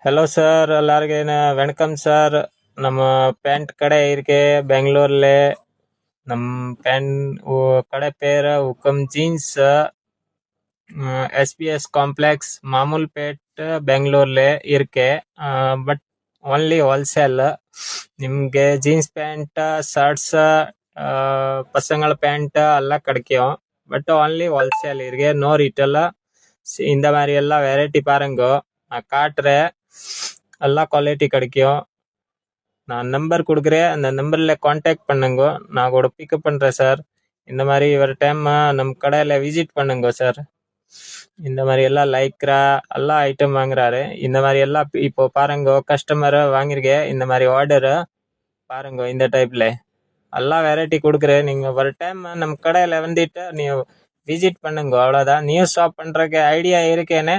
Hello sir, எல்லாருக்கும் வணக்கம் sir. நம்ம பேண்ட் கடை இருக்கு பெங்களூர்ல. நம் பேண்ட் கடை பேரு உக்கம் ಜೀನ್ಸ್ SBS ಕಾಂಪ್ಲೆಕ್ಸ್ ಮಾಮೂಲ್ಪೇಟ್ ಬೆಂಗಳೂರ್ಲೆ ಇರ್ಕೆ. But only wholesale. ನಿಮ್ಗೆ ಜೀನ್ಸ್ ಪ್ಯಾಂಟ್, ಶರ್ಟ್ಸ್, பசங்கள பேண்ட் எல்லாம் கிடைக்கும். பட் ஓன்லி ஹோல்சேல் இருக்கு, நோ ரீட்டெயில். இந்த மாதிரி எல்லாம் வெரைட்டி பாருங்க, நான் காட்டுறேன். எல்லா குவாலிட்டி கிடைக்கும். நான் நம்பர் கொடுக்குறேன், அந்த நம்பர்ல காண்டாக்ட் பண்ணுங்க. நான் கூட பிக்கப் பண்றேன் சார். இந்த மாதிரி ஒரு டைம் நம்ம கடையில விசிட் பண்ணுங்க சார். இந்த மாதிரி எல்லாம் லைக்ரா எல்லா ஐட்டம் வாங்குறாரு. இந்த மாதிரி எல்லாம் இப்போ பாருங்க, கஸ்டமர் வாங்கிருக்கேன். இந்த மாதிரி ஆர்டர் பாருங்க, இந்த டைப்ல எல்லா வெரைட்டி கொடுக்குறேன். நீங்க ஒரு டைம் நம்ம கடையில வந்துட்டு நீ விசிட் பண்ணுங்க, அவ்வளவுதான். நியூ ஷாப் பண்றதுக்கு ஐடியா இருக்கேன்னு